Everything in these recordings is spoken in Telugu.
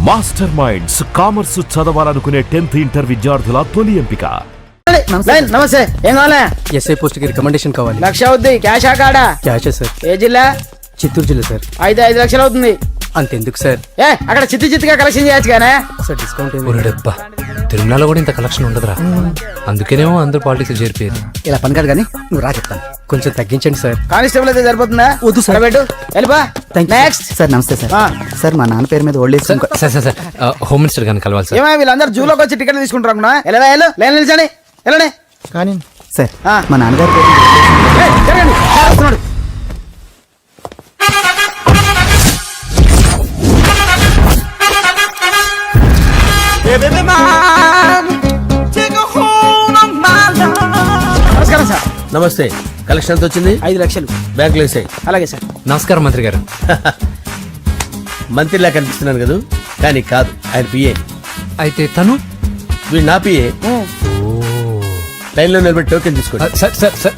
మాస్టర్ మైండ్స్ కామర్స్ చదవాలనుకునే 10th ఇంటర్ విద్యార్థుల తొలి ఎంపిక. నమస్తే, ఏం కావాలా? ఎస్ఐ పోస్ట్ కి రికమెండేషన్ కావాలి. 1,00,000 అవుద్ది. క్యాషా కాడా? క్యాషే సార్. ఏ జిల్లా? చిత్తూరు జిల్లా సార్. 5 లక్షలు అవుతుంది. అంతెందుకు సార్? అక్కడ చిత్తుగా కలెక్షన్ చేయొచ్చు కానీ సార్ డిస్కౌంట్ డబ్బా తిరుమలలో కూడా ఇంత కలెక్షన్ ఉండదురా, అందుకేనేమో అందరూ పాలిటిక్స్ చేరిపోయారు. ఇలా పని కాదు కానీ నువ్వు రా చెప్తాను. కొంచెం తగ్గించండి సార్. కానిస్టేబుల్ అయితే సరిపోతుందా? వద్దు సార్. పెట్టు వెళ్ళిపా. నెక్స్ట్ సార్ నమస్తే సార్. సార్ మా నాన్న పేరు మీద old age sir sir sir home minister గారిని కలవాలి సార్. ఏమో వీళ్ళందరూ జూలోకి వచ్చి టికెట్ తీసుకుంటారు అనుకున్నా. ఎలా లైన్ నిలిచండి, వెళ్ళండి. కానీ సార్ ఆ. మా నాన్నగారి పేరు జరగండి, వస్తున్నాడు. నమస్కారం సార్. నమస్తే. కలెక్షన్ ఎంత వచ్చింది? 5 లక్షలు. బ్యాంకులో వేసాయి. అలాగే సార్. నమస్కారం మంత్రి గారు. మంత్రిలా కనిపిస్తున్నాను కదా, కానీ కాదు, ఆయన పిఏ. అయితే తను వీడు నా పిఏ. లైన్లో నిలబెట్టి టోకెన్ తీసుకోండి. Sir sir sir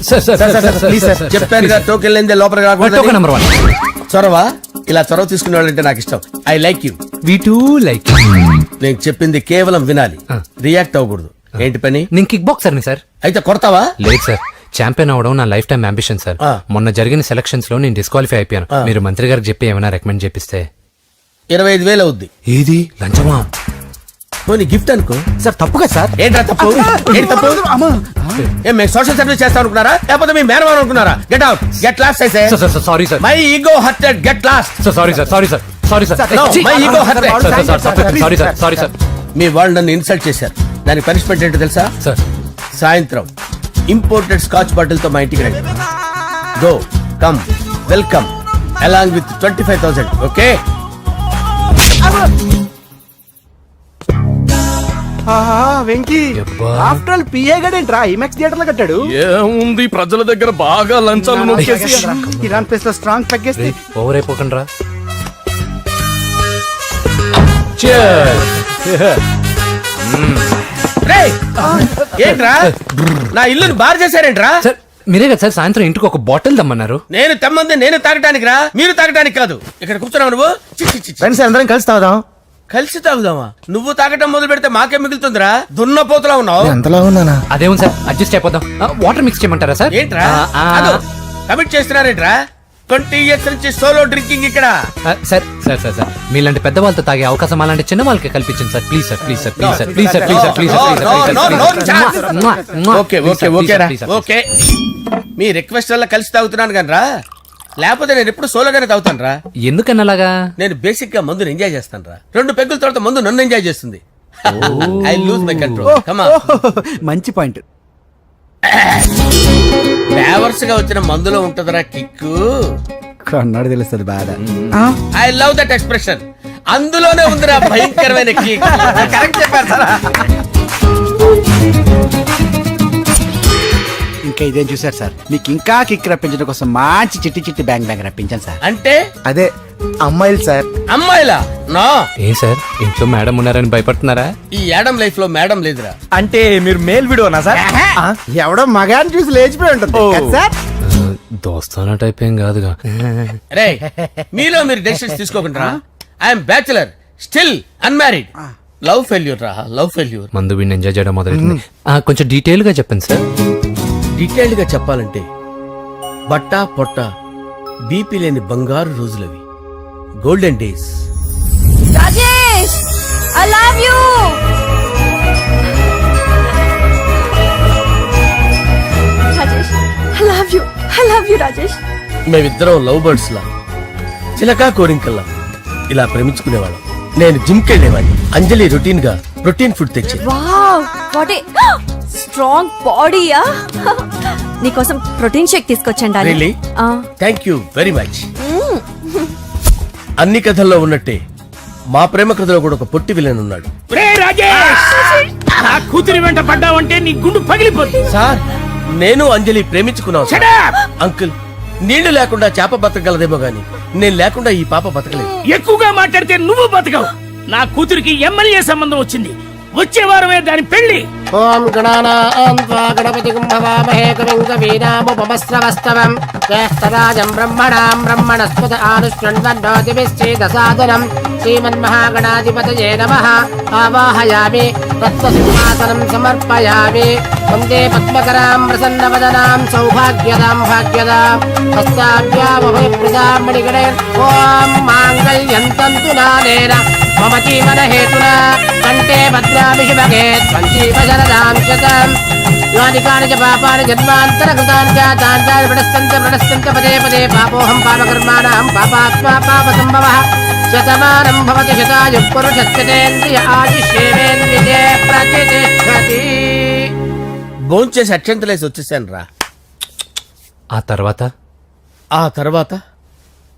sir sir please sir, చెప్పాను కదా, టోకెన్ లేనిదే లోపలికి టోకెన్ రాకూడదు. నెంబర్ 1. చొరవ, ఇలా చొరవ తీసుకునే వాళ్ళంటే నాకు ఇష్టం. I like you. We two like. నేను చెప్పింది కేవలం వినాలి, రియాక్ట్ అవ్వకూడదు. ఏంటి పని? నేను కిక్ బాక్సర్ని సార్. అయితే కొడతావా? లేదు సార్, ఛాంపియన్ అవడం నా లైఫ్ టైం అంబిషన్ సార్. మొన్న జరిగిన సెలక్షన్స్ లో నేను డిస్క్వాలిఫై అయిపోయాను. మీరు మంత్రి గారికి చెప్పి ఏమైనా రికమెండ్ చేపిస్తే. 25,000 అవుద్ది. ఏది లంచమా? పోనీ గిఫ్ట్ అనుకో. సార్ తప్పుగా సార్. ఏంట్రా తప్పు? ఏంటి తప్పు? ఏం మేము సోషల్ సర్వీస్ చేస్తాం అనుకున్నారా, లేకపోతే మీ మేనమాన్ అనుకున్నారా? Get out, get lost. అయితే sorry sir. My ego hurted, get lost. Sorry sir. Sorry sir. Sorry sir. No, my ego hurt. Sorry sir. Sorry sir. మీ వాళ్ళు నన్ను ఇన్సల్ట్ చేశారు. దానికి పనిష్మెంట్ ఏంటో తెలుసా? సార్ సాయంత్రం ఇంపోర్టెడ్ స్కాచ్ బాటిల్ తో మా ఇంటికి రండి. Go come welcome along with 25,000. Okay? Venky after all PA గడేంట్రా ఇమెక్స్ థియేటర్ లో కట్టాడు. ఏముంది, ప్రజల దగ్గర బాగా లంచాలు నొక్కేసి ఇరాన్ ప్లేస్ లో స్ట్రాంగ్ తగ్గేస్తే ఓవర్ అయిపోకండి రా. రేయ్, ఏంట్రా నా ఇల్లుని బార్ చేశారేంట్రా? సార్ మీరే కదా సార్ సాయంత్రం ఇంటికి ఒక బాటిల్ దమ్మన్నారు. నేను తెమ్మంది నేను తాగటానికి రా, మీరు తాగటానికి కాదు. ఇక్కడ కూర్చున్నావు నువ్వు. చి, చి, చి, చి. ఫ్రెండ్స్ అందరం కలిసి తాగుదాం. కలిసి తాగుదామా? నువ్వు తాగటం మొదలు పెడితే మాకే మిగులుతుందిరా. దున్నపోతులా ఉన్నావు. ఎంతలా ఉన్నానా? అదేమో సార్, అడ్జస్ట్ అయిపోదాం. వాటర్ మిక్స్ చేయమంటారా సార్? ఏంట్రా కమిట్ చేస్తున్నారేంట్రా? 20 years నుంచి సోలో డ్రింకింగ్ ఇక్కడ. సార్ సార్ సార్ సార్ మీలాంటి పెద్ద వాళ్ళతో తాగే అవకాశం అలాంటి చిన్న వాళ్ళకి కల్పించండి sir. Please sir, please sir, please sir, please sir, please sir, please sir. Okay okay okay రా, ఓకే. మీ రిక్వెస్ట్ వల్ల కలిసి తాగుతున్నాను కానీ రా, లేకపోతే నేను ఎప్పుడు సోలోగానే తాగుతాను రా. ఎందుకన్నా అలాగా? నేను బేసిక్ గా మందుని ఎంజాయ్ చేస్తాను రా. 2 పెగ్గుల తర్వాత మందు నన్ను ఎంజాయ్ చేస్తుంది. I lose my control. Come on. మంచి పాయింట్. ఫ్లేవర్స్ గా వచ్చిన మందులో ఉంటదరా కిక్కు. కన్నాడు తెలుస్తుంది బాధ. I love that expression. అందులోనే ఉందిరా భయంకరమైన కిక్. కరెక్ట్ చెప్పారు సార్. ఇంకా ఇదేం చూసారు సార్, మీకు ఇంకా కిక్ రప్పించడం కోసం మంచి చిట్టి చిట్టి బ్యాంగ్ రప్పించాను సార్. అంటే అదే అమ్మాయిలు సార్. అమ్మాయిలా? నా ఏం సార్ ఇంట్లో మేడం ఉన్నారని భయపడుతున్నారా? ఈ యాడమ్ లైఫ్ లో మేడం లేదురా. అంటే మీరు మేల్ వీడియోనా సార్? ఎవడో మగాన్ని చూసి లేచిపోయి ఉంటుంది కదా సార్. దోస్తానా టైప్ ఏం కాదుగా. రే, మీలో మీరు డెసిషన్స్ తీసుకోకుండా. I'm bachelor, still unmarried. Love failure రా, లవ్ ఫెయిల్యూర్. మందు వీడిని ఎంజాయ్ చేయడం మొదలైంది. కొంచెం డీటెయిల్ గా చెప్పండి సార్. డీటెయిల్డ్ గా చెప్పాలంటే బట్టా పొట్ట బీపీ లేని బంగారు రోజులవి, golden days. Rajesh, I love you. Rajesh, I love you. I love you, Rajesh. మేమిద్దరం లవ్ బర్డ్స్ లా, చిలకా కోరింకల్లా ఇలా ప్రేమించుకునేవాళ్ళం. నేను జిమ్ కెళ్ళేవాడిని. అంజలి రొటీన్ గా ప్రోటీన్ ఫుడ్ తెచ్చి. వావ్, వాట్ ఏ స్ట్రాంగ్ బాడీయా. నీకోసం ప్రోటీన్ షేక్ తీసుకొచ్చండి. Really? Thank you very much. అన్ని కథల్లో ఉన్నట్టే మా ప్రేమ కథలో కూడా ఒక పొట్టి విలన్ ఉన్నాడు. కూతురి వెంట పడ్డావంటే నీ గుండు పగిలిపోతుంది. సార్, నేను అంజలి ప్రేమించుకున్నాను. అంకుల్, నీళ్లు లేకుండా చేప బతకగలదేమో గాని నేను లేకుండా ఈ పాప బతకలేదు. ఎక్కువగా మాట్లాడితే నువ్వు బతకవు. నా కూతురికి ఎమ్మెల్యే సంబంధం వచ్చింది. వచ్చే వారమే దాని పెళ్లి. ఓం గణానాన్వా గణపతిం భవామహే కవిం కవీనాముపమస్రవస్తవం జ్యేష్ఠరాజం బ్రహ్మణాం బ్రహ్మణస్పద ఆనుష్ణ్వన్నోతిభిశ్చేదసాదనం శ్రీమన్మహాగణాధిపతయే నమః. ఆవాహయామి తత్వసింహాసనం సమర్పయామి. వందే పద్మకరాం ప్రసన్నవదనాం సౌభాగ్యదాం భాగ్యదాం హస్తాభ్యామభయప్రదాం మణిగణే. ఓం మాంగళ్యం తంతు నానేన మమ జీవన హేతునా కంటే భద్రామి శుభగే త్వంజీవశరదాం శతం. యాని కాని చ పాపాని జన్మాంతరకృతాని చ తాని ప్రణశ్యంత పదే పదే పాపోహం పాపకర్మాణం పాపాత్మా పాపసంభవః. శతమానం భవతి శతాయుః పురుషస్యేంద్రియ ఆయుష్యేంద్రియే ప్రతిష్టతి. భోంచేసి అక్షంతలేసి వచ్చేసాను రా. ఆ తర్వాత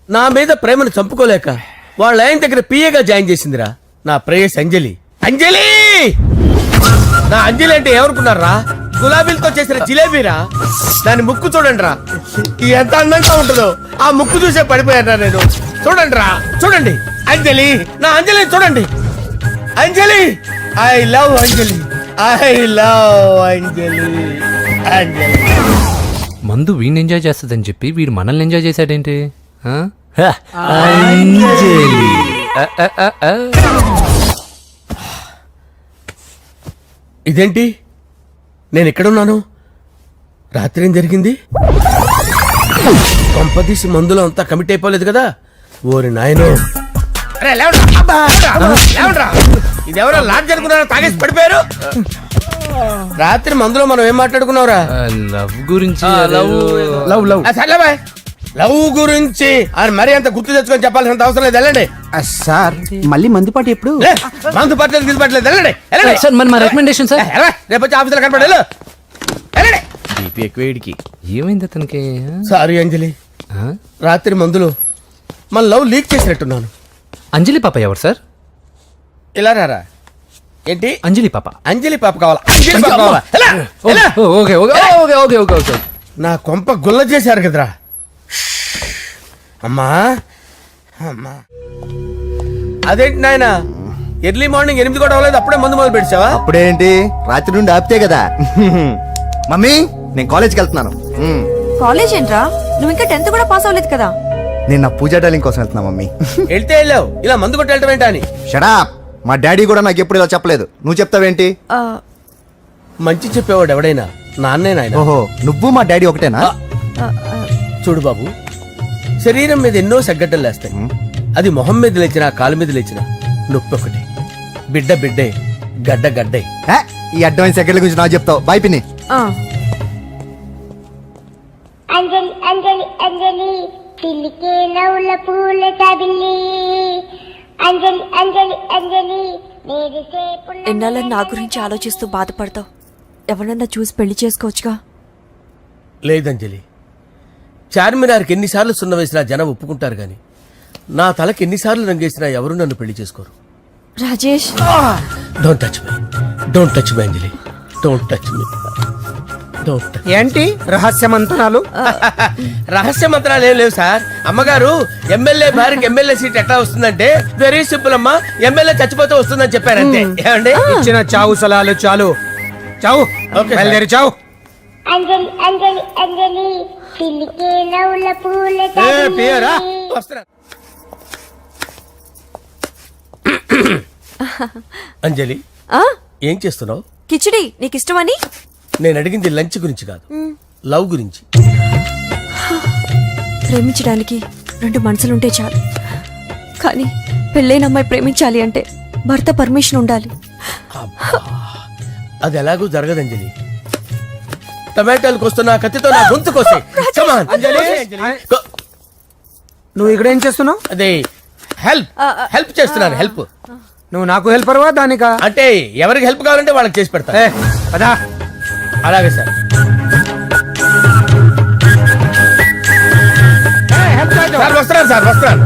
నా మీద ప్రేమను చంపుకోలేక వాళ్ళ ఆయన దగ్గర పిఏగా జాయిన్ చేసిందిరా నా ప్రేయస్ అంజలి. అంజలి నా అంజలి అంటే ఎవరుకున్నారా? గులాబీలతో చేసిన జిలేబీరా. దాని ముక్కు చూడండి రా, ఎంత అందంగా ఉంటుందో. ఆ ముక్కు చూసే పడిపోయారా నేను. చూడండి రా, చూడండి అంజలి, నా అంజలి చూడండి. Anjali, I love Anjali, I love Anjali. Anjali మందు వీడిని ఎంజాయ్ చేస్తుందని చెప్పి వీడు మనల్ని ఎంజాయ్ చేశాడేంటి? ఆ? ఇదేంటి, నేను ఎక్కడున్నాను? రాత్రి ఏం జరిగింది? కొంపదీసి మందులో అంతా కమిట్ అయిపోలేదు కదా? ఓరి నాయనో, ఇదెవరో లాడ్జ్ అనుకున్నారా? తాగేసి పడిపోయారు. రాత్రి మందులో మనం ఏం మాట్లాడుకున్నావురా? లవ్ గురించి. సర్లే బాయ్, లవ్ గురించి అని మరీ అంత గుర్తు తెచ్చుకొని చెప్పాల్సినంత అవసరం లేదు. వెళ్ళండి సార్ మళ్ళీ మందుపాటి ఎప్పుడు? మందు పట్టలేదు, గిల్లు పట్టలేదు. వెళ్ళండి వెళ్ళండి. సార్ మన రికమెండేషన్ సార్. రేపు వచ్చి ఆఫీసులో కనపడి వెళ్ళండి. ఏమైంది అతనికి? సారీ అంజలి, ఆ? రాత్రి మందులో మన లవ్ లీక్ చేసినట్టున్నాను. అంజలి పాప ఎవరు సార్? ఇలా రారా. ఏంటి అంజలి పాప? అంజలి పాప కావాలా? అంజలి పాప కావాలా? ఎలా? ఎలా? Okay okay okay okay okay okay. నా కొంప గుల్ల చేశారు కదరా. అమ్మా అమ్మా, అదేంటి నాయన, ఎర్లీ మార్నింగ్ 8 కూడా అవ్వలేదు, అప్పుడే మందు మొదలు పెడిచావా? అప్పుడేంటి, రాత్రి నుండి ఆపితే కదా. మమ్మీ, నేను కాలేజ్కి వెళ్తున్నాను. కాలేజ్ ఏంట్రా? నువ్వు ఇంకా 10th కూడా పాస్ అవ్వలేదు కదా. నేను నా పూజా డాలింగ్ కోసం వెళ్తున్నా మమ్మీ. వెళ్తే వెళ్ళావు, ఇలా మందు కొట్టి వెళ్ళటం ఏంటా అని. షడా, మా డాడీ కూడా నాకు ఎప్పుడు ఇలా చెప్పలేదు. నువ్వు చెప్తావేంటి? ఆ, మంచి చెప్పేవాడు ఎవడైనా నాన్నే నాయన. ఓహో, నువ్వు మా డాడీ ఒకటేనా? చూడు బాబు, శరీరం మీద ఎన్నో సగ్గడ్డలు లేస్తాయి. అది మొహం మీద లేచినా కాలు మీద లేచినా నొప్పి ఒకటి. బిడ్డ బిడ్డే, గడ్డ గడ్డే. ఏ, ఈ అడ్వాన్స్ సెకండ్ల గురించి నాకు చెప్తావు. బాయ్ పిన్ని. ఆ. అంజలి అంజలి అంజలి పిల్లికే నవ్వుల పూల తబిల్లి. అంజలి అంజలి అంజలి ఎన్నాళ్ళని నా గురించి ఆలోచిస్తూ బాధపడతావు? ఎవరన్నా చూసి పెళ్లి చేసుకోవచ్చుగా. లేదంజలి, చార్మినార్కి ఎన్నిసార్లు సున్న వేసినా జనం ఒప్పుకుంటారు గాని నా తలకి ఎన్నిసార్లు రంగేసినా ఎవరు నన్ను పెళ్లి చేసుకోరు. Rajesh, don't touch me, don't touch me Anjali, don't touch me, don't touch. ఏంటి రహస్య మంత్రాలు? రహస్య మంత్రాలు ఏం లేవు సార్. అమ్మగారు ఎమ్మెల్యే భార్యకి ఎమ్మెల్యే సీట్ ఎట్లా వస్తుందంటే వెరీ సింపుల్ అమ్మా, ఎమ్మెల్యే చచ్చిపోతే వస్తుందని చెప్పారంతే. ఏమండి, ఇచ్చిన చావు సలాలు చాలు. చావు, ఓకే బయలుదేరి చావు. అంజలి అంజలి అంజలి పిల్లికే నవ్వుల పూల పియరా వస్తున్నా. అంజలి, ఆ? ఏం చేస్తున్నావు? కిచిడి నీకు ఇష్టమని. నేను అడిగింది లంచ్ గురించి కాదు, లవ్ గురించి. ప్రేమించడానికి 2 మనసులుంటే చాలు, కానీ పెళ్ళైన అమ్మాయి ప్రేమించాలి అంటే భర్త పర్మిషన్ ఉండాలి. అది ఎలాగూ జరగదు అంజలి. టమాటాలు కోస్తున్నా కత్తితో నా గొంతు కోసే. అంజలి, నువ్వు ఇక్కడ ఏం చేస్తున్నావు? అదే హెల్ప్ హెల్ప్ చేస్తున్నాను. హెల్ప్ నువ్వు నాకు హెల్పర్వా దానికా? అంటే ఎవరికి హెల్ప్ కావాలంటే వాళ్ళకి చేసి పెడతా. పదా. అలాగే సార్. సార్ వస్తున్నాను, సార్ వస్తున్నాను.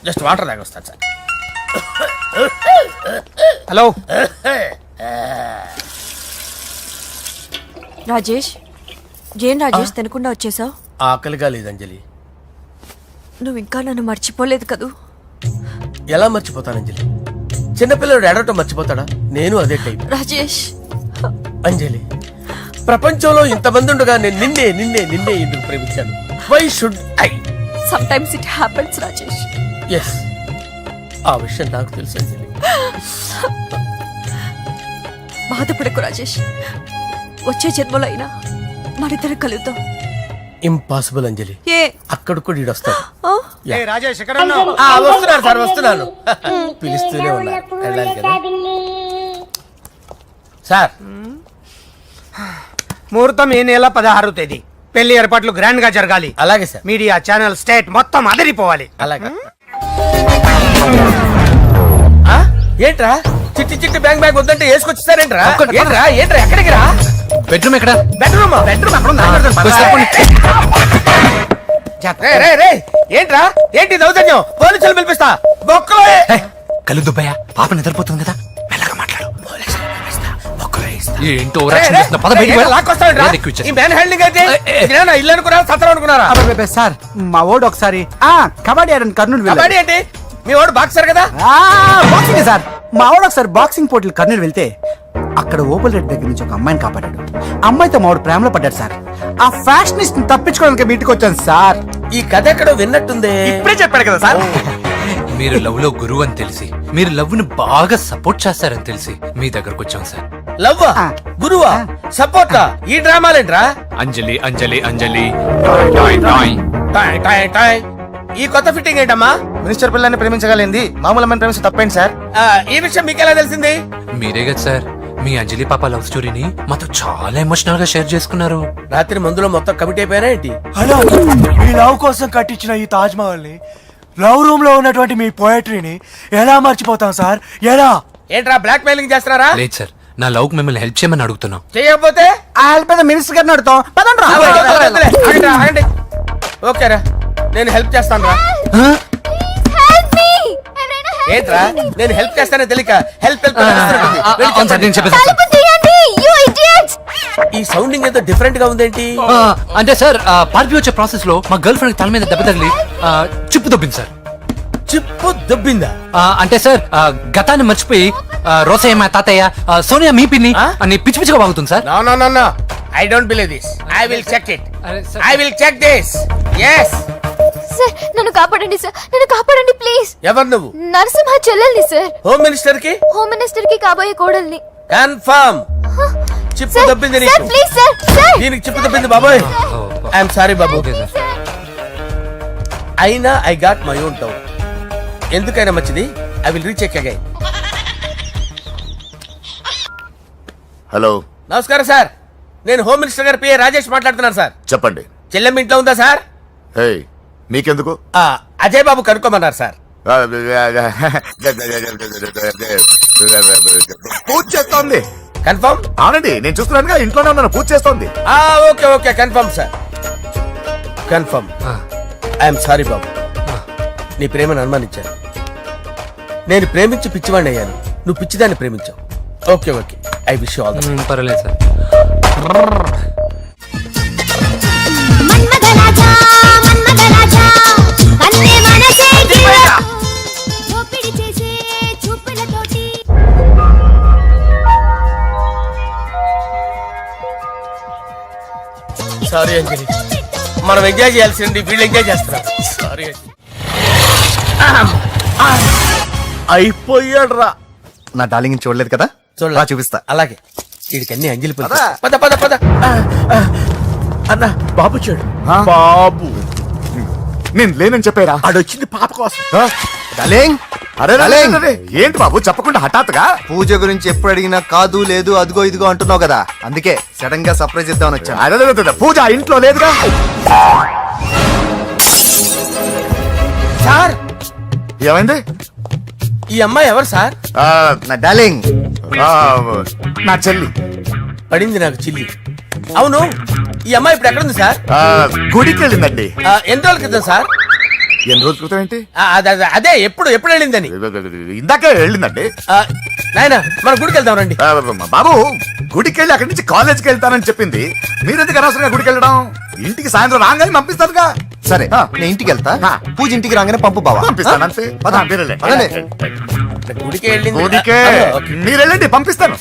జస్ట్ వాటర్ తాగి వస్తాను సార్. హలో రాజేష్, ఏం రాజేష్ తినకుండా వచ్చేసావు? ఆకలిగా లేదు అంజలి. నువ్వు ఇంకా నన్ను మర్చిపోలేదు కదూ? ఎలా మర్చిపోతాను అంజలి? చిన్నపిల్లడు ఏడవటం మర్చిపోతాడా? నేను అదే టైప్. రాజేష్, అంజలి, ప్రపంచంలో ఇంతమంది ఉండగా నేను నిన్నే నిన్నే నిన్నే ఎందుకు ప్రేమించాను? Why should I? sometimes it happens, Rajesh. Yes, ఆ విషయం నాకు తెలుసు అంజలి. బాధపడకు రాజేష్, వచ్చే జన్మలో అయినా మనిద్దరం కలుద్దాం. ఇంపాసిబుల్ అంజలి, ఏ అక్కడ కూడా ఈడొస్తాడు. ఆ? రాజేష్ ఎక్కడ వస్తున్నాను సార్, వస్తున్నాను. పిలుస్తూనే ఉన్నారు, వెళ్ళాలి కదా సార్. ముహూర్తం ఈ నెల 16వ తేదీ. పెళ్లి ఏర్పాట్లు గ్రాండ్ గా జరగాలి. అలాగే సార్, మీడియా ఛానల్ స్టేట్ మొత్తం అదిరిపోవాలి. అలాగే. ఆ? ఏంట్రా చిట్టి చిట్టి బ్యాంక్ బ్యాంక్ వద్దంటే వేసుకొచ్చేసారేంట్రా? ఏంట్రా ఏంట్రా ఎక్కడికి రా? బెడ్రూమ్ ఎక్కడ? బెడ్రూమ్ అక్కడ ఉందా? రే రే, ఏంట్రా ఏంటి దౌర్జన్యం? పోలీసులు పిలిపిస్తా. బొక్కలో కళ్ళు దుబ్బయ్యా, పాప నిద్రపోతుంది కదా, మెల్లగా మాట్లాడు. ఏంటో పద ఈ మ్యాన్ హ్యాండింగ్ అయితే ఇదేనా ఇల్లు అనుకున్నారా, సత్రం అనుకున్నారా? సార్ మా ఓడు ఒకసారి కబడ్డీ ఆడని కర్నూలు కబడ్డీ ఏంటి? మీ వాడు బాక్సర్ కదా? Boxing sir. మా ఓడు ఒకసారి బాక్సింగ్ పోటీలు కర్నూలు వెళ్తే అక్కడ ఓపెల్ రెడ్డి దగ్గర నుంచి ఒక అమ్మాయిని కాపాడాడు. అమ్మాయితో మా వాడు ప్రేమలో పడ్డాడు సార్. ఆ ఫ్యాషనిస్ట్ తప్పించుకోవడానికి మీటికి వచ్చాను సార్. ఈ కథ ఎక్కడో విన్నట్టుంది. ఇప్పుడే చెప్పాడు కదా సార్. మీరు లవ్ లో గురువు అని తెలిసి, మీరు లవ్ ను బాగా సపోర్ట్ చేస్తారని తెలిసి మీ దగ్గరకు వచ్చాం సార్. లవ్వా, గురువా, సపోర్టా? ఈ డ్రామాలేంట్రా? అంజలి అంజలి అంజలి. టాయ్ టాయ్ టాయ్. ఈ కొత్త ఫిట్టింగ్ ఏంటమ్మా? మినిస్టర్ పిల్లల్ని ప్రేమించగలిగింది మామూలు అమ్మని ప్రేమించి తప్పేంటి సార్? ఈ విషయం మీకెలా తెలిసింది? మీరే కదా సార్ మీ అంజలి పాప లవ్ స్టోరీని మాతో చాలా ఎమోషనల్ గా షేర్ చేసుకున్నారు. రాత్రి మందులో మొత్తం కమిట్ అయిపోయారా ఏంటి? హలో, మీ లవ్ కోసం కట్టించిన ఈ తాజ్ మహల్ ని, లవ్ రూమ్ లో ఉన్నటువంటి మీ పోయట్రీని ఎలా మర్చిపోతాం సార్? ఎలా? ఏంట్రా బ్లాక్ మెయిలింగ్ చేస్తున్నారా? లేదు సార్, నా లవ్ మిమ్మల్ని హెల్ప్ చేయమని అడుగుతున్నాం. చేయకపోతే ఆ హెల్ప్ అయితే మినిస్టర్ గారిని అడుగుతాం. పదండి రా. ఆగండి, ఆగండి. ఓకేరా, నేను హెల్ప్ చేస్తాను రా. ఏంట్రా నేను హెల్ప్ చేస్తానే తెలియక హెల్ప్ హెల్ప్ అవును సార్, నేను చెప్పేసి ఈ సౌండింగ్ ఏదో డిఫరెంట్ గా ఉందేంటి? అంటే సార్ పార్టీ వచ్చే ప్రాసెస్ లో మా గర్ల్ ఫ్రెండ్ తల మీద దెబ్బ తగిలి చిప్పు దొబ్బింది సార్. చిప్పు దొబ్బిందా? అంటే సార్ గతాన్ని మర్చిపోయి రోసయ్య మా తాతయ్య, సోనియా మీ పిన్ని అని పిచ్చి పిచ్చిగా వాగుతుంది sir. No no no no, I don't believe this. I will check it. I will check this. yes. Sir నన్ను కాపాడండి సార్, నన్ను కాపాడండి ప్లీజ్. ఎవరు నువ్వు? నరసింహ చెల్లెల్ని సార్. హోమ్ మినిస్టర్ కి? హోమ్ మినిస్టర్ కి కాబోయే కోడల్ని. కన్ఫర్మ్ చిప్పు దొబ్బింది నీకు. ప్లీజ్ సార్, సార్ దీనికి చిప్పు దొబ్బింది బాబోయ్. ఐఎమ్ సారీ బాబు. అయినా I got my own doubt. ఎందుకైనా మంచిది, I will recheck again. Hello, నమస్కారం సార్, నేను హోమ్ మినిస్టర్ గారు పిఏ రాజేష్ మాట్లాడుతున్నాను సార్. చెప్పండి. చెల్లెమ్మ ఇంట్లో ఉందా సార్? హే, మీకెందుకు? అజయ్ బాబు కనుక్కోమన్నారు సార్. పూజ చేస్తోంది. కన్ఫర్మ్? అవునండి, నేను చూస్తున్నానుగా, ఇంట్లోనే ఉన్నాను, పూజ చేస్తోంది. Okay okay, confirm sir, confirm. I'm sorry బాబు, నీ ప్రేమను అనుమానించాను. నేను ప్రేమించి పిచ్చివాడిని అయ్యాను, నువ్వు పిచ్చిదాన్ని ప్రేమించావు. Okay okay, I wish you all the best. పర్వాలేదు సార్. మన్మథరాజా మన్మథరాజా కన్నే మనసే దోపిడి చేసే చూపులతోటి. సారీ అంజలి, మనం ఎంజాయ్ చేయాల్సింది వీళ్ళు ఎంజాయ్ చేస్తున్నారు. సారీ అంజలి. అయిపోయాడు రా. నా డార్లింగ్ చూడలేదు కదా, చూడరా చూపిస్తా. అలాగే, వీడికి అన్ని అంజలి పద పద పద పద. అన్న బాబు చూడు. బాబు నేను లేనని చెప్పారా? ఆడొచ్చింది పాప కోసం. డార్లింగ్, అరే డార్లింగ్, ఏంటి బాబు చెప్పకుండా హఠాత్తుగా? పూజ గురించి ఎప్పుడు అడిగినా కాదు లేదు అదిగో ఇదిగో అంటున్నావు కదా, అందుకే సడన్ గా సర్ప్రైజ్ ఇద్దామని వచ్చాను. అరే పూజ ఇంట్లో లేదుగా. సార్ ఏమైంది? ఈ అమ్మాయి ఎవరు సార్? నా డార్లింగ్, నా చెల్లి. పడింది నాకు చిల్లి. అవును, ఈ అమ్మాయి ఇప్పుడు ఎక్కడ ఉంది సార్? గుడికి వెళ్ళిందండి. ఎన్ని రోజుల క్రితం సార్? ఎన్ని రోజుల క్రితం ఏంటి? అదే ఎప్పుడు ఎప్పుడు వెళ్ళిందని. ఇందాకే వెళ్ళిందండి. నాయన మన గుడికి వెళ్దాం రండి. బాబు, గుడికి వెళ్ళి అక్కడి నుంచి కాలేజ్కి వెళ్తానని చెప్పింది. మీరెందుకు అనవసరంగా గుడికి వెళ్ళడం? ఇంటికి సాయంత్రం రాగానే పంపిస్తారుగా. సరే నేను ఇంటికి వెళ్తా, పూజ ఇంటికి రాగానే పంపు బావా. పంపిస్తాను అంతే. పద. గుడికి వెళ్ళింది ఊరికే ఓకే. మీరు వెళ్ళండి పంపిస్తాను.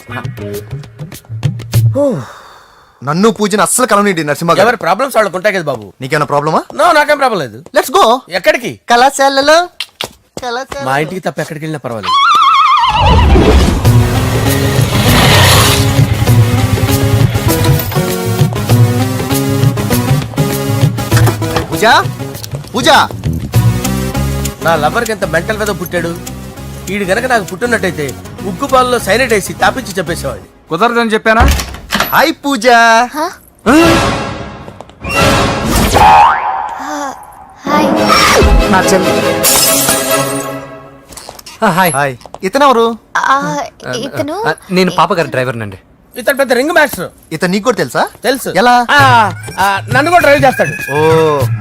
నన్ను పూజని అస్సలు కలవనిండి నరసింహ గారు. ఎవరి ప్రాబ్లమ్స్ వాళ్ళకు ఉంటాయి కదా బాబు. నీకేమైనా ప్రాబ్లమా? నో నాకేం ప్రాబ్లం లేదు. Let's go. ఎక్కడికి? కళాశాలలో మా ఇంటికి తప్ప ఎక్కడికి వెళ్ళినా పర్వాలేదు. పూజ పూజ నా లవర్కి ఎంత మెంటల్ మీద పుట్టాడు. వీడు గనక నాకు పుట్టినట్టయితే ఉగ్గు పాలలో సైనట్ వేసి తాపించి చెప్పేసేవాడిని. కుదరదని చెప్పానా? హాయ్ పూజ. హాయ్. నా చెల్లి. Hi hi. ఇతనెవరు? ఇతను నేను పాప గారి డ్రైవర్ నండి. ఇతను పెద్ద రింగ్ మాస్టర్. ఇతను నీకు కూడా తెలుసా? తెలుసు. ఎలా? నన్ను కూడా డ్రైవ్ చేస్తాడు. ఓ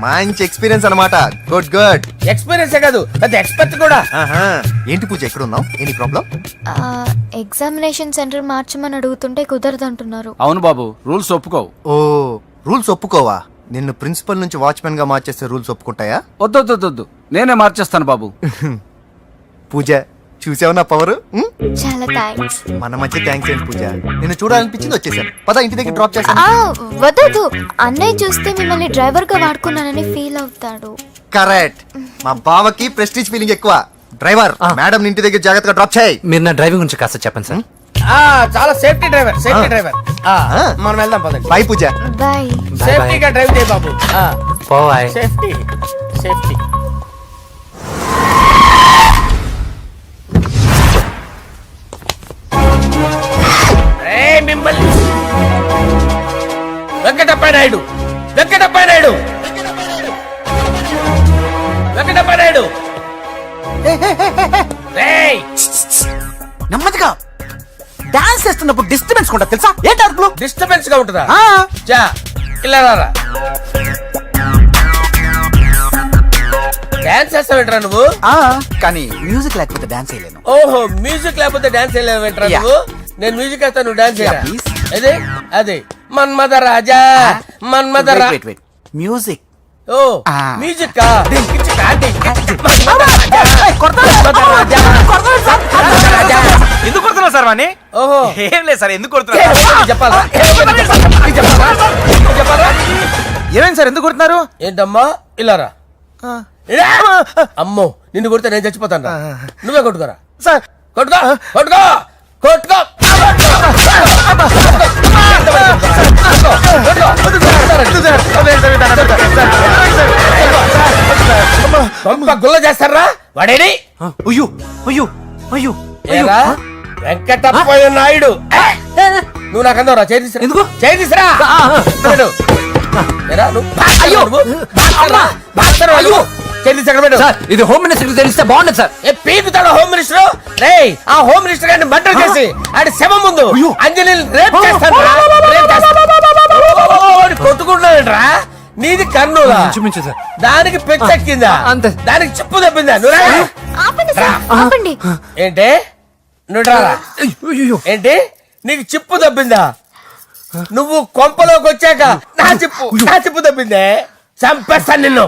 మంచి ఎక్స్పీరియన్స్ అన్నమాట. Good good. ఎక్స్పీరియన్సే కాదు పెద్ద ఎక్స్పర్ట్ కూడా. ఏంటి పూజ ఎక్కడ ఉన్నావు? Any problem? ఎగ్జామినేషన్ సెంటర్ మార్చమని అడుగుతుంటే కుదరదంటున్నారు. అవును బాబు, రూల్స్ ఒప్పుకోవు. ఓ రూల్స్ ఒప్పుకోవా? నిన్ను ప్రిన్సిపల్ నుంచి వాచ్మెన్ గా మార్చేస్తే రూల్స్ ఒప్పుకుంటాయా? వద్దు నేనే మార్చేస్తాను బాబు. పూజ చూసావు నా పవర్? చాలా థ్యాంక్స్. మన మధ్య థ్యాంక్స్ ఏంటి పూజ, నిన్ను చూడాలనిపించింది వచ్చేసాను. పద ఇంటి దగ్గర డ్రాప్ చేస్తాను. వద్దు అన్నయ్య చూస్తే మిమ్మల్ని డ్రైవర్ గా వాడుకున్నానని ఫీల్ అవుతాడు. కరెక్ట్. మా బావకి ప్రెస్టీజ్ ఫీలింగ్ ఎక్కువ. డ్రైవర్ మేడం ఇంటి దగ్గర జాగ్రత్తగా డ్రాప్ చేయి. మీరు నా డ్రైవింగ్ గురించి కాస్త చెప్పండి సార్. చాలా సేఫ్టీ డ్రైవర్. మనం వెళ్దాం పదండి. బై పూజ. బాయ్. సేఫ్టీగా డ్రైవ్ చేయి బాబు. బాయ్. Safety safety. మిమ్మల్ని వెంకటప్ప నాయుడు రేయ్, నెమ్మదిగా డాన్స్ చేస్తున్నప్పుడు డిస్టర్బెన్స్ కొంటా తెలుసా? ఏంటి అరుపులు? డిస్టర్బెన్స్ గా ఉంటుందా? ఆ, చా ఇలా రారా. డాన్స్ చేస్తావేంట్రా నువ్వు? ఆ, కానీ మ్యూజిక్ లేకపోతే డాన్స్ చేయలేను. ఓహో మ్యూజిక్ లేకపోతే డాన్స్ చేయలేవేంట్రా Yeah. నువ్వు? నేను మ్యూజిక్ వేస్తా, నువ్వు డాన్స్ చేయరా? Yeah, please. అదే అదే మన్మద రాజా మన్మద రా. Wait music. ఓ Ah. మ్యూజిక్ కా మన్మద రాజా. ఎందుకు కొడుతున్నావు సార్ వాణ్ణి? ఓహో ఏం లేదు సార్, ఎందుకు ఏ, కొడుతున్నారు? నీకు చెప్పాలా? నీకు చెప్పాలా? ఏమైంది సార్, ఎందుకు కొడుతున్నారు? ఏంటమ్మా ఇలా రా. అమ్మో నిన్ను కొడితే నేను చచ్చిపోతాను. నువ్వే కొట్టుకోరా. సార్ కొట్టుకో కొట్టుకో కొట్టుకో. గుల్ల చేస్తారా వాడేని? అయ్యో అయ్యో అయ్యో ఏరా వెంకటప్పయ్య నాయుడు. నువ్వు నాకు అందరా చేతిసిరా. ఎందుకు? చేతిసిరా. సార్ ఇది హోమ్ మినిస్టర్ తెలిస్తే బాగుండదు సార్. పీకుతాడు హోమ్ మినిస్టర్. రే ఆ హోమ్ మినిస్టర్ గారిని మర్డర్ చేసి ఆడి శవం ముందు అంజలి రేప్ చేస్తాను. కొట్టుకుంటున్నాడంట్రా. నీది కర్నూలా? ఇంచుమించు సార్. దానికి పెచ్చెక్కిందా? అంతే. దానికి చెప్పు తప్పిందా? నువ్వు రా. ఆపండి సార్, ఆపండి. ఏంటి నువ్వు రారా? ఏంటి నీకు చిప్పు తప్పిందా? నువ్వు కొంపలోకి వచ్చాక నా చిప్పు తప్పిందే. చంపేస్తాను నిన్ను.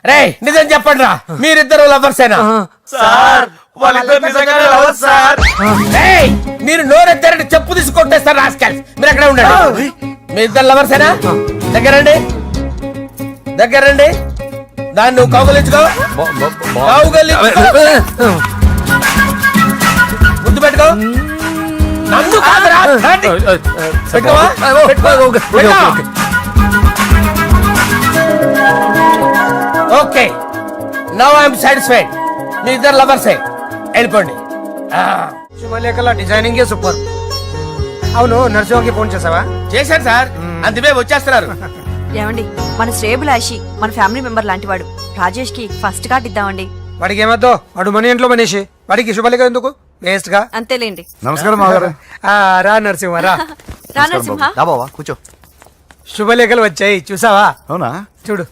రే నిజం చెప్పండి రా, మీరిద్దరు లవర్సేనా? మీరు నోరెత్తారంటే చెప్పు తీసి కొట్టేస్తారు రాస్కల్స్. మీరు ఎక్కడ ఉండండి. మీ ఇద్దరు లవర్సేనా? దగ్గరండి దగ్గరండి. దాన్ని నువ్వు కౌగలించుకో. ముద్దు పెట్టుకో. నన్ను కాదురా. పెట్టుకోవా? Okay now I'm satisfied. మీ ఇద్దరు లవర్సే, వెళ్ళిపోండి. శుభలేఖల డిజైనింగ్ సూపర్. అవును నర్సింహకి ఫోన్ చేసావా? చేశాను సార్, అందుకే వచ్చేస్తున్నారు. ఏమండి మన శ్రేయబులాషి మన ఫ్యామిలీ మెంబర్ లాంటి వాడు. రాజేష్ కి ఫస్ట్ కార్డ్ ఇద్దామండి. వాడికి ఏమద్దో, వాడు మన ఇంట్లో మనిషి, వాడికి శుభలేఖ ఎందుకు? వేస్ట్ గా. అంతేలేండి. నమస్కారం మాగారు. రా నరసింహ రా. రా నరసింహ. బావా కూర్చో. శుభలేఖలు వచ్చాయి చూసావా? అవునా? చూడు.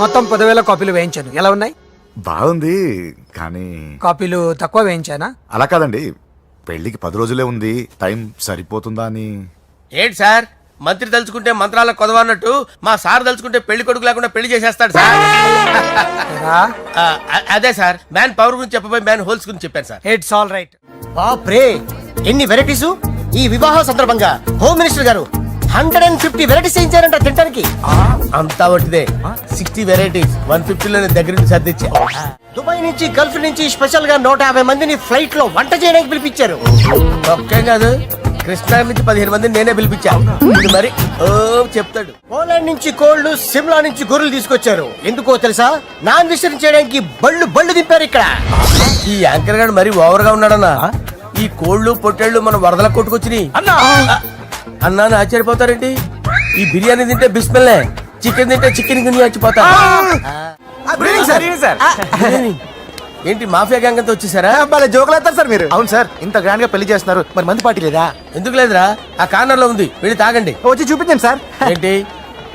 మొత్తం 10,000 కాపీలు వేయించాను. ఎలా ఉన్నాయి? బాగుంది కానీ కాపీలు తక్కువ వేయించానా? అలా కాదండి, పెళ్లికి 10 రోజులే ఉంది, టైం సరిపోతుందా అని. ఏంటి సార్ మంత్రి తలుచుకుంటే మంత్రాలకు కొదవన్నట్టు మా సార్ తలుచుకుంటే పెళ్లి కొడుకు లేకుండా పెళ్లి చేసేస్తాడు సార్. అదే సార్ మ్యాన్ పవర్ గురించి చెప్పబోయి మ్యాన్ హోల్స్ గురించి చెప్పాను సార్. It's all right. బాప్రే ఎన్ని వెరైటీస్! ఈ వివాహ సందర్భంగా హోమ్ మినిస్టర్ గారు 150 వెరైటీస్ చేయించారంట తినడానికి. అంతా ఒకటిదే 60 వెరైటీస్ 150లోనే దగ్గర నుంచి సర్దిచ్చా. దుబాయ్ నుంచి గల్ఫ్ నుంచి స్పెషల్ గా 150 మందిని ఫ్లైట్ లో వంట చేయడానికి పిలిపించారు. ఒక్కే కాదు కృష్ణా నుంచి 15 మందిని నేనే పిలిపించా. ఇది మరి ఓ చెప్తాడు. పోలాండ్ నుంచి కోళ్లు, సిమ్లా నుంచి గొర్రెలు తీసుకొచ్చారు. ఎందుకో తెలుసా? నాన్ వెజిటేరియన్ చేయడానికి బళ్ళు దింపారు ఇక్కడ. ఈ యాంకర్ గారు మరి ఓవర్ గా ఉన్నాడన్నా. ఈ కోళ్లు పొట్టేళ్లు మన వరదల కొట్టుకొచ్చినాయి అన్నా ఆశ్చర్యపోతారేంటి? ఈ బిర్యానీ తింటే బిస్మిల్లే, చికెన్ తింటే చికెన్ గిన్నె వచ్చిపోతా. ఏంటి మాఫియా గ్యాంగ్ అంతా వచ్చేసారా? జోకులు వేస్తారు సార్ మీరు. అవును సార్, ఇంత గ్రాండ్ గా పెళ్లి చేస్తున్నారు, మరి మంది పార్టీ లేదా? ఎందుకు లేదురా, ఆ కార్నర్ లో ఉంది, వెళ్ళి తాగండి. వచ్చి చూపించండి సార్. ఏంటి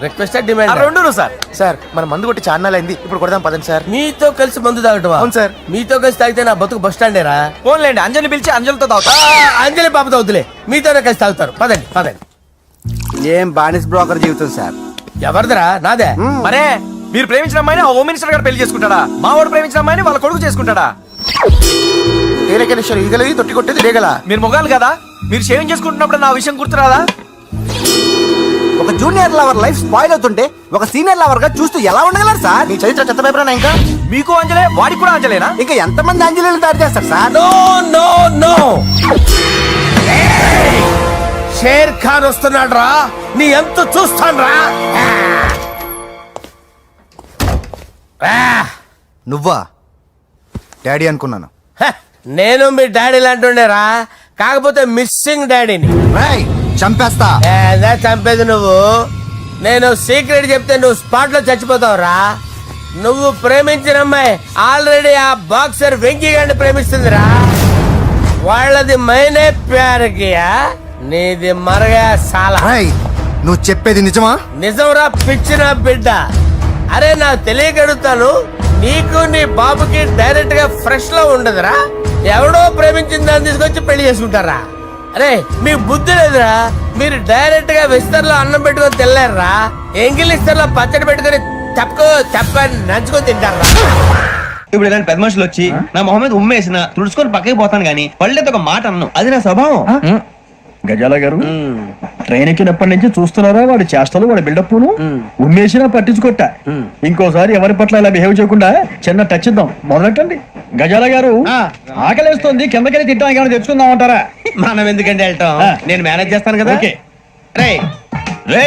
రిక్వెస్ట్ డిమాండ్? రెండు సార్. సార్ మన మందు కొట్టి చాన్నాలు అయింది, ఇప్పుడు కొడదాం పదండి సార్. మీతో కలిసి మందు తాగటమా? అవును సార్. మీతో కలిసి తాగితే నా బతుకు బస్ స్టాండేరా? ఫోన్లేండి, అంజలిని పిలిచి అంజలితో తాగుతా. అంజలి పాప తాగుతులే, మీతోనే కలిసి తాగుతారు. పదండి పదండి. ఏం బానిస్ బ్రోకర్ జీవితం సార్. ఎవరిదిరా? నాదే. మరే మీరు ప్రేమించిన అమ్మాయిని ఆ హోమ్ మినిస్టర్ గారు పెళ్లి చేసుకుంటాడా? మా వాడు ప్రేమించిన అమ్మాయిని వాళ్ళ కొడుకు చేసుకుంటాడా? ఈగలవి తొట్టి కొట్టేది రేగల. మీరు మొగాలు కదా, మీరు షేవింగ్ చేసుకుంటున్నప్పుడు నా విషయం గుర్తురాదా? ఒక జూనియర్ లవర్ లైఫ్ స్పాయిల్ అవుతుంటే ఒక సీనియర్ లవర్ గా చూస్తూ ఎలా ఉండగలరు సార్? మీ చరిత్ర చెత్త పేపర్ ఇంకా మీకు అంజలే, వాడికి కూడా అంజలేనా? ఇంకా ఎంతమంది అంజలిని తయారు చేస్తారు sir? No no no, Sher Khan వస్తున్నాడు రా, నీ ఎంత చూస్తాను రా. నువ్వా డాడీ అనుకున్నాను. నేను మీ డాడీ లాంటి రా, కాకపోతే మిస్సింగ్ డాడీని. చంపేస్తా. చంపేది నువ్వు. నేను సీక్రెట్ చెప్తే నువ్వు స్పాట్ లో చచ్చిపోతావు రా. నువ్వు ప్రేమించిన అమ్మాయి ఆల్రెడీ ఆ బాక్సర్ వెంకీ గారిని ప్రేమిస్తుందిరా. వాళ్ళది మైనే ప్యార్ కియా, నీది మరగా సాలా. నువ్వు చెప్పేది నిజమా? నిజంరా పిచ్చిన బిడ్డ. అరే నాకు తెలియగడుగుతాను, నీకు నీ బాబుకి డైరెక్ట్ గా ఫ్రెష్ లో ఉండదురా. ఎవడో ప్రేమించిన దాన్ని తీసుకొచ్చి పెళ్లి చేసుకుంటారా? అరే మీకు బుద్ధి లేదురా. మీరు డైరెక్ట్ గా విస్తర్లో అన్నం పెట్టుకొని తినలేరురా. ఎంగిలిస్తర్లో పచ్చడి పెట్టుకొని తప్ప నంచుకొని తింటారా? ఇప్పుడు ఇలాంటి పెద్ద మనుషులు వచ్చి నా మొహం మీద ఉమ్మేసిన తుడుచుకొని పక్కకి పోతాను గానీ పళ్ళేతో ఒక మాట అన్ను, అది నా స్వభావం. గజాల గారు ట్రైన్ ఎక్కినప్పటి నుంచి చూస్తున్నారా వాడి చేష్టలు, వాడి బిల్డప్ను. ఉమ్మేసినా పట్టించుకోట. ఇంకోసారి ఎవరి పట్ల ఇలా బిహేవ్ చేయకుండా చిన్న టచ్ ఇద్దాం, మొదలెట్టండి. గజాల గారు ఆకలేస్తుంది, కిందకెళ్ళి తింటానికి ఏమైనా తెచ్చుకుందామంటారా? మనం ఎందుకంటే వెళ్ళటం, నేను మేనేజ్ చేస్తాను కదా. ఓకే. రే